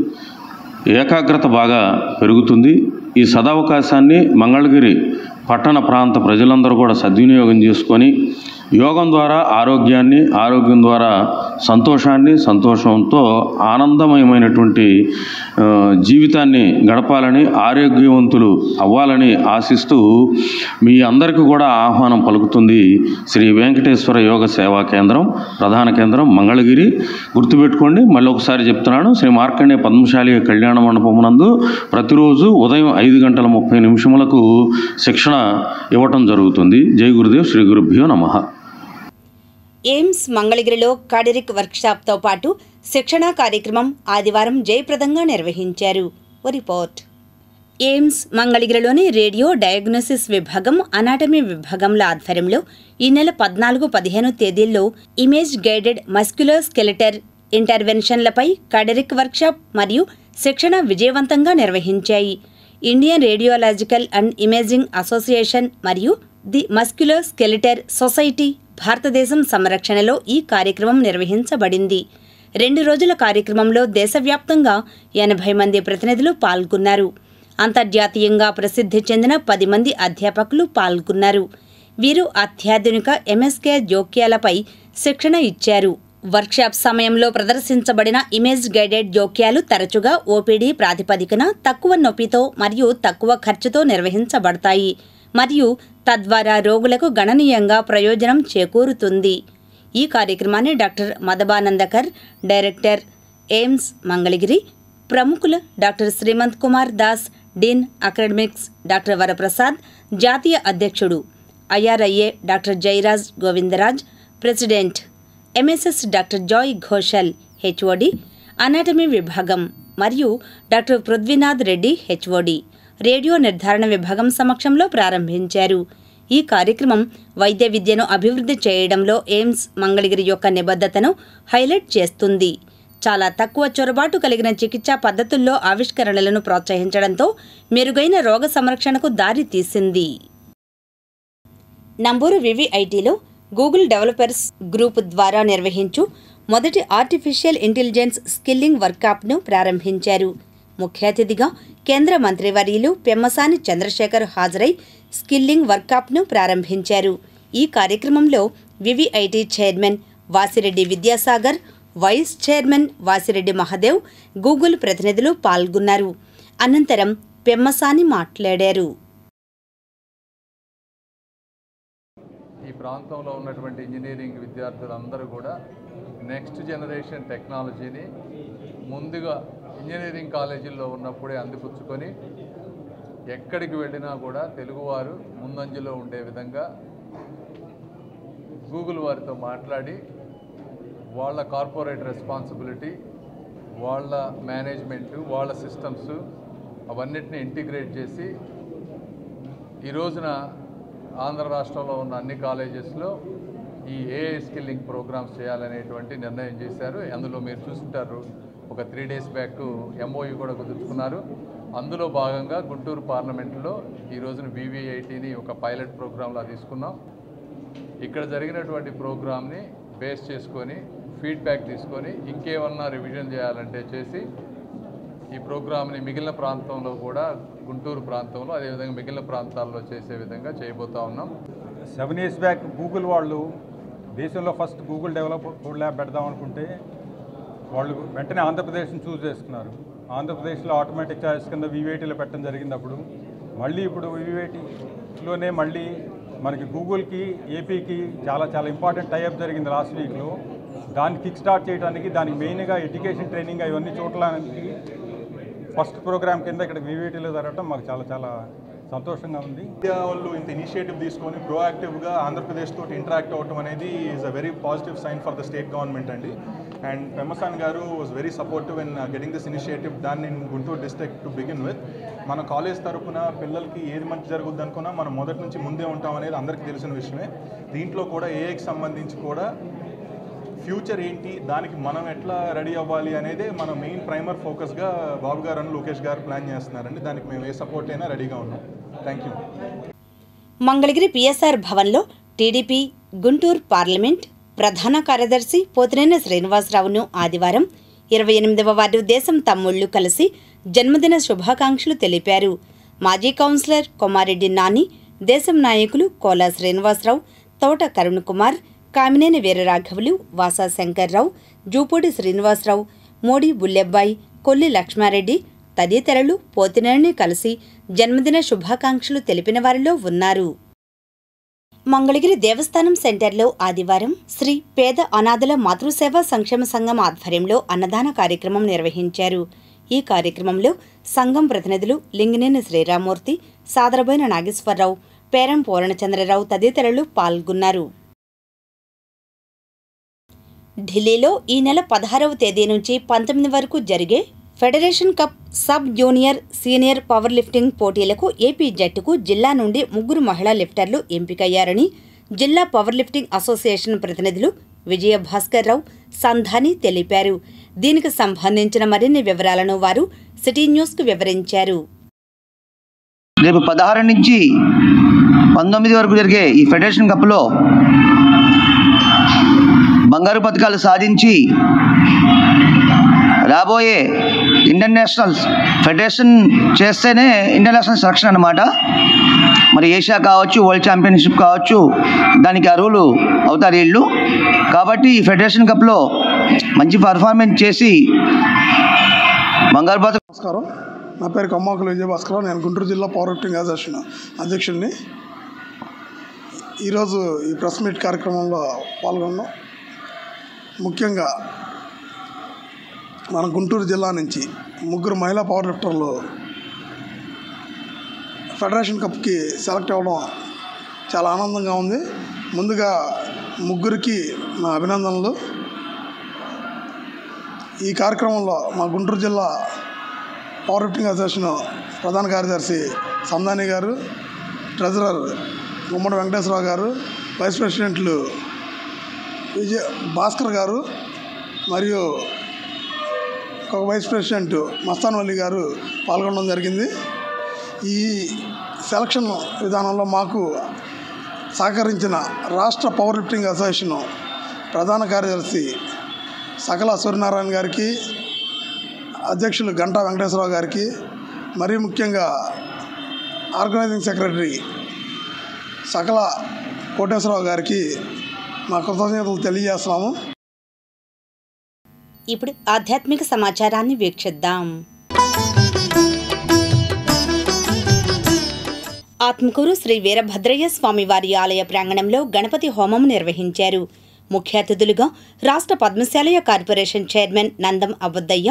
Q: ఏకాగ్రత బాగా పెరుగుతుంది. ఈ సదవకాశాన్ని మంగళగిరి పట్టణ ప్రాంత ప్రజలందరూ కూడా సద్వినియోగం చేసుకొని యోగం ద్వారా ఆరోగ్యాన్ని, ఆరోగ్యం ద్వారా సంతోషాన్ని, సంతోషంతో ఆనందమయమైనటువంటి జీవితాన్ని గడపాలని, ఆరోగ్యవంతులు అవ్వాలని ఆశిస్తూ మీ అందరికీ కూడా ఆహ్వానం పలుకుతుంది శ్రీ వెంకటేశ్వర యోగ సేవా కేంద్రం, ప్రధాన కేంద్రం మంగళగిరి. గుర్తుపెట్టుకోండి, మళ్ళీ ఒకసారి చెప్తున్నాను. శ్రీ మార్కండేయ పద్మశాలి కళ్యాణ మండపమునందు ప్రతిరోజు ఉదయం 5:30 శిక్షణ ఇవ్వటం జరుగుతుంది. జై గురుదేవ్, శ్రీ గురుభ్యో నమః.
A: ఎయిమ్స్ మంగళగిరిలో కార్డియాక్ వర్క్షాప్తో పాటు శిక్షణా కార్యక్రమం ఆదివారం జయప్రదంగా నిర్వహించారు. రిపోర్ట్. ఎయిమ్స్ మంగళగిరిలోని రేడియో డయాగ్నోసిస్ విభాగం, అనాటమీ విభాగంల ఆధ్వర్యంలో ఈ నెల 14-15 తేదీల్లో ఇమేజ్ గైడెడ్ మస్క్యులర్ స్కెలిటల్ ఇంటర్వెన్షన్లపై కార్డియాక్ వర్క్షాప్ మరియు శిక్షణ విజయవంతంగా నిర్వహించాయి. Indian radiological and imaging association మరియు ది మస్క్యులర్ స్కెలిటల్ సొసైటీ భారతదేశం సంరక్షణలో ఈ కార్యక్రమం నిర్వహించబడింది. 2 రోజుల కార్యక్రమంలో దేశవ్యాప్తంగా 80 మంది ప్రతినిధులు పాల్గొన్నారు. అంతర్జాతీయంగా ప్రసిద్ధి చెందిన 10 మంది అధ్యాపకులు పాల్గొన్నారు. వీరు అత్యాధునిక MSK జోక్యాలపై శిక్షణ ఇచ్చారు. వర్క్షాప్ సమయంలో ప్రదర్శించబడిన ఇమేజ్ గైడెడ్ జోక్యాలు తరచుగా OPD ప్రాతిపదికన తక్కువ నొప్పితో మరియు తక్కువ ఖర్చుతో నిర్వహించబడతాయి మరియు తద్వారా రోగులకు గణనీయంగా ప్రయోజనం చేకూరుతుంది. ఈ కార్యక్రమాన్ని doctor Madhabanandakar, director AIIMS Mangalagiri, ప్రముఖులు doctor Srimanth Kumar Das, dean academics doctor Varaprasad, జాతీయ అధ్యక్షుడు IRIA doctor Jayaraj Govindaraj, president MSS doctor Joy Ghoshal, HOD anatomy విభాగం మరియు doctor Prithvinath Reddy HOD radio నిర్ధారణ విభాగం సమక్షంలో ప్రారంభించారు. ఈ కార్యక్రమం వైద్య విద్యను అభివృద్ధి చేయడంలో ఎయిమ్స్ మంగళగిరి యొక్క నిబద్ధతను హైలైట్ చేస్తుంది. చాలా తక్కువ చొరబాటు కలిగిన చికిత్సా పద్ధతుల్లో ఆవిష్కరణలను ప్రోత్సహించడంతో మెరుగైన రోగ సంరక్షణకు దారి తీసింది. నంబూరు వివిఐటిలో గూగుల్ డెవలపర్స్ గ్రూప్ ద్వారా నిర్వహించు మొదటి ఆర్టిఫిషియల్ ఇంటెలిజెన్స్ స్కిల్లింగ్ వర్క్షాప్ను ప్రారంభించారు. ముఖ్య అతిథిగా కేంద్ర మంత్రివర్యులు పెమ్మసాని చంద్రశేఖర్ హాజరై స్కిల్లింగ్ వర్క్షాప్ను ప్రారంభించారు. ఈ కార్యక్రమంలో VVIT chairman Vasireddy Vidyasagar, vice chairman Vasireddy Mahadev, Google ప్రతినిధులు పాల్గొన్నారు. అనంతరం పెమ్మసాని మాట్లాడారు.
R: ఈ ప్రాంతంలో ఉన్నటువంటి ఇంజనీరింగ్ విద్యార్థులందరూ కూడా నెక్స్ట్ జనరేషన్ టెక్నాలజీని ముందుగా ఇంజనీరింగ్ కాలేజీల్లో ఉన్నప్పుడే అందిపుచ్చుకొని ఎక్కడికి వెళ్ళినా కూడా తెలుగువారు ముందంజలో ఉండే విధంగా గూగుల్ వారితో మాట్లాడి వాళ్ళ కార్పొరేట్ రెస్పాన్సిబిలిటీ, వాళ్ళ మేనేజ్మెంటు, వాళ్ళ సిస్టమ్స్ అవన్నిటిని ఇంటిగ్రేట్ చేసి ఈ రోజున ఆంధ్ర రాష్ట్రంలో ఉన్న అన్ని కాలేజెస్లో ఈ ఏఐ స్కిల్లింగ్ ప్రోగ్రామ్స్ చేయాలనేటువంటి నిర్ణయం చేశారు. అందులో మీరు చూస్తుంటారు, ఒక 3 days బ్యాక్ ఎంఓయూ కూడా కుదుర్చుకున్నారు. అందులో భాగంగా గుంటూరు పార్లమెంట్లో ఈ రోజున వివిఐటిని ఒక పైలట్ ప్రోగ్రాంలా తీసుకున్నాం. ఇక్కడ జరిగినటువంటి ప్రోగ్రామ్ని బేస్ చేసుకొని ఫీడ్బ్యాక్ తీసుకొని ఇంకేమన్నా రివిజన్ చేయాలంటే చేసి ఈ ప్రోగ్రామ్ని మిగిలిన ప్రాంతంలో కూడా, గుంటూరు ప్రాంతంలో అదేవిధంగా మిగిలిన ప్రాంతాల్లో చేసే విధంగా చేయబోతా ఉన్నాం.
S: 7 years బ్యాక్ గూగుల్ వాళ్ళు దేశంలో ఫస్ట్ గూగుల్ డెవలపర్ ల్యాబ్ పెడదాం అనుకుంటే వాళ్ళు వెంటనే ఆంధ్రప్రదేశ్ని చూస్ చేసుకున్నారు. ఆంధ్రప్రదేశ్లో ఆటోమేటిక్ చాయిస్ కింద వివిఐటీలో పెట్టడం జరిగినప్పుడు మళ్ళీ ఇప్పుడు వివిఐటీలోనే మళ్ళీ మనకి గూగుల్కి ఏపీకి చాలా చాలా ఇంపార్టెంట్ టైఅప్ జరిగింది లాస్ట్ వీక్లో. దాన్ని కిక్ స్టార్ట్ చేయడానికి, దానికి మెయిన్గా ఎడ్యుకేషన్ ట్రైనింగ్ ఇవన్నీ చూడడానికి ఫస్ట్ ప్రోగ్రామ్ కింద ఇక్కడ వివిఐటీలో జరగడం మాకు చాలా చాలా సంతోషంగా ఉంది.
T: ఇండియా వాళ్ళు ఇంత ఇనిషియేటివ్ తీసుకొని ప్రోయాక్టివ్గా ఆంధ్రప్రదేశ్ తోటి ఇంటరాక్ట్ అవ్వడం అనేది is a very positive sign for the state government అండి. And Pemmasani garu was very supportive in getting this initiative done in Guntur district to begin with. మన కాలేజ్ తరఫున పిల్లలకి ఏది మంచి జరుగుద్ది అనుకున్నా మనం మొదటి నుంచి ముందే ఉంటాం అనేది అందరికీ తెలిసిన విషయమే. దీంట్లో కూడా ఏఐకి సంబంధించి కూడా ఫ్యూచర్ ఏంటి, దానికి మనం ఎట్లా రెడీ అవ్వాలి అనేది మన మెయిన్ ప్రైమర్ ఫోకస్గా బాబు గారు అని లోకేష్ గారు ప్లాన్ చేస్తున్నారండి. దానికి మేము ఏ సపోర్ట్ అయినా రెడీగా ఉన్నాం. Thank you.
A: మంగళగిరి పిఎస్ఆర్ భవన్లో టీడీపీ గుంటూరు పార్లమెంట్ ప్రధాన కార్యదర్శి పోతినేని శ్రీనివాసరావును ఆదివారం 28వ వార్డు దేశం తమ్ముళ్లు కలిసి జన్మదిన శుభాకాంక్షలు తెలిపారు. మాజీ కౌన్సిలర్ కొమారెడ్డి నాని, దేశం నాయకులు కోలా శ్రీనివాసరావు, తోట కరుణ్ కుమార్, కామినేని వీరరాఘవులు, వాసా శంకర్రావు, జూపూడి శ్రీనివాసరావు, మోడీ బుల్లెబ్బాయి, కొల్లి లక్ష్మారెడ్డి తదితరులు పోతినేని కలిసి జన్మదిన శుభాకాంక్షలు తెలిపిన వారిలో ఉన్నారు. మంగళగిరి దేవస్థానం సెంటర్లో ఆదివారం శ్రీ పేద అనాథల మాతృసేవా సంక్షేమ సంఘం ఆధ్వర్యంలో అన్నదాన కార్యక్రమం నిర్వహించారు. ఈ కార్యక్రమంలో సంఘం ప్రతినిధులు లింగినేని శ్రీరామూర్తి, సాదరబోయిన నాగేశ్వరరావు, పేరం పూర్ణచంద్రరావు తదితరులు పాల్గొన్నారు. ఢిల్లీలో ఈ నెల 16వ తేదీ నుంచి 19 వరకు జరిగే federation cup sub junior senior power lifting పోటీలకు ఏపీ జట్టుకు జిల్లా నుండి 3 మహిళా లిఫ్టర్లు ఎంపికయ్యారని జిల్లా పవర్ లిఫ్టింగ్ అసోసియేషన్ ప్రతినిధులు విజయ భాస్కర్ రావు, సంధాని తెలిపారు. దీనికి సంబంధించిన మరిన్ని వివరాలను వారు సిటీ న్యూస్కు వివరించారు.
U: రేపు 16 నుంచి 19 వరకు జరిగే ఈ ఫెడరేషన్ కప్లో బంగారు పథకాలు సాధించి రాబోయే ఇంటర్నేషనల్ ఫెడరేషన్ చేస్తేనే ఇంటర్నేషనల్ సెలక్షన్ అన్నమాట. మరి ఏషియా కావచ్చు, వరల్డ్ ఛాంపియన్షిప్ కావచ్చు, దానికి అర్హులు అవుతారు వీళ్ళు. కాబట్టి ఈ ఫెడరేషన్ కప్లో మంచి పర్ఫార్మెన్స్ చేసి బంగారు పథకం.
V: నమస్కారం, నా పేరు కమ్మాకుల విజయభాస్కర్. నేను గుంటూరు జిల్లా పవర్ లిఫ్టింగ్ అసోసియేషన్ అధ్యక్షుడిని. ఈరోజు ఈ ప్రెస్ మీట్ కార్యక్రమంలో పాల్గొన్నాం. ముఖ్యంగా మన గుంటూరు జిల్లా నుంచి 3 మహిళా పవర్ లిఫ్టర్లు ఫెడరేషన్ కప్కి సెలెక్ట్ అవ్వడం చాలా ఆనందంగా ఉంది. ముందుగా 3కి నా అభినందనలు. ఈ కార్యక్రమంలో మా గుంటూరు జిల్లా పవర్ లిఫ్టింగ్ అసోసియేషన్ ప్రధాన కార్యదర్శి సందాని గారు, ట్రెజరర్ గుమ్మడి వెంకటేశ్వరరావు గారు, వైస్ ప్రెసిడెంట్లు భాస్కర్ గారు మరియు ఒక వైస్ ప్రెసిడెంట్ మస్తాన్వల్లి గారు పాల్గొనడం జరిగింది. ఈ సెలక్షన్ విధానంలో మాకు సహకరించిన రాష్ట్ర పవర్ లిఫ్టింగ్ అసోసియేషన్ ప్రధాన కార్యదర్శి సకల సూర్యనారాయణ గారికి, అధ్యక్షులు గంటా వెంకటేశ్వరరావు గారికి, మరీ ముఖ్యంగా ఆర్గనైజింగ్ సెక్రటరీ సకల కోటేశ్వరరావు గారికి మా కృతజ్ఞతలు తెలియజేస్తున్నాము.
A: ఇప్పుడు ఆధ్యాత్మిక సమాచారాన్ని వీక్షిద్దాం. ఆత్మకూరు శ్రీ వీరభద్రయ్య స్వామివారి ఆలయ ప్రాంగణంలో గణపతి హోమం నిర్వహించారు. ముఖ్య అతిథులుగా రాష్ట్ర పద్మశాలయ కార్పొరేషన్ చైర్మన్ నందం అవ్వద్దయ్య,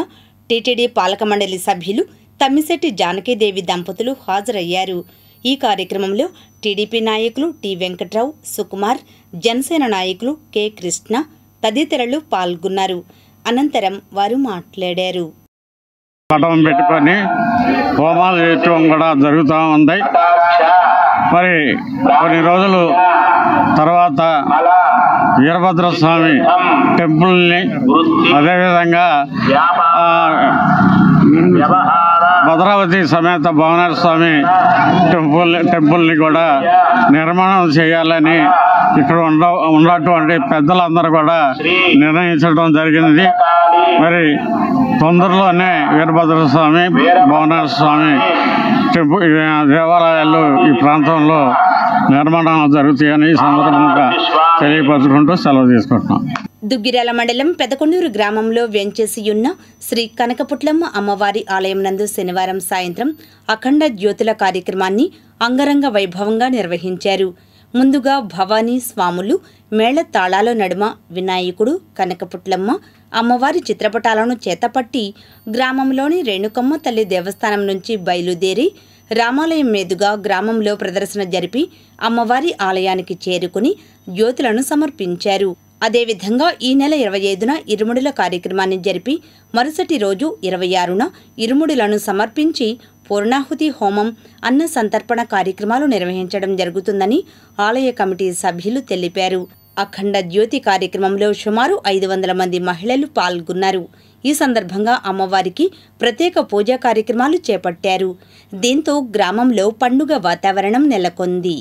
A: టీటీడీ పాలక మండలి సభ్యులు తమ్మిశెట్టి జానకీదేవి దంపతులు హాజరయ్యారు. ఈ కార్యక్రమంలో టీడీపీ నాయకులు టి వెంకట్రావు, సుకుమార్, జనసేన నాయకులు కె కృష్ణ తదితరులు పాల్గొన్నారు. అనంతరం వారు మాట్లాడారు.
E: పటం పెట్టుకొని హోమాలు చేయటం కూడా జరుగుతూ ఉంది. మరి కొన్ని రోజులు తర్వాత వీరభద్రస్వామి టెంపుల్ని, అదేవిధంగా భద్రావతి సమేత భువనేశ్వర స్వామి టెంపుల్ని కూడా నిర్మాణం చేయాలని ఇక్కడ ఉన్నటువంటి పెద్దలందరూ కూడా నిర్ణయించడం జరిగింది. మరి తొందరలోనే వీరభద్ర స్వామి, భువనేశ్వర స్వామి దేవాలయాలు ఈ ప్రాంతంలో నిర్మాణం జరుగుతాయని ఈ సందర్భంగా తెలియపరచుకుంటూ సెలవు తీసుకుంటున్నాం.
A: దుగ్గిరాల మండలం పెదకొండూరు గ్రామంలో వెంచేసియున్న శ్రీ కనకపుట్లమ్మ అమ్మవారి ఆలయం నందు శనివారం సాయంత్రం అఖండ జ్యోతుల కార్యక్రమాన్ని అంగరంగ వైభవంగా నిర్వహించారు. ముందుగా భవానీ స్వాములు మేళ తాళాల నడుమ వినాయకుడు, కనకపుట్లమ్మ అమ్మవారి చిత్రపటాలను చేతపట్టి గ్రామంలోని రేణుకమ్మ తల్లి దేవస్థానం నుంచి బయలుదేరి రామాలయం మీదుగా గ్రామంలో ప్రదర్శన జరిపి అమ్మవారి ఆలయానికి చేరుకుని జ్యోతులను సమర్పించారు. అదేవిధంగా ఈ నెల 25న ఇరుముడుల కార్యక్రమాన్ని జరిపి మరుసటి రోజు 26న ఇరుముడులను సమర్పించి పూర్ణాహుతి హోమం, అన్న సంతర్పణ కార్యక్రమాలు నిర్వహించడం జరుగుతుందని ఆలయ కమిటీ సభ్యులు తెలిపారు. అఖండ జ్యోతి కార్యక్రమంలో సుమారు 500 మంది మహిళలు పాల్గొన్నారు. ఈ సందర్భంగా అమ్మవారికి ప్రత్యేక పూజా కార్యక్రమాలు చేపట్టారు. దీంతో గ్రామంలో పండుగ వాతావరణం నెలకొంది.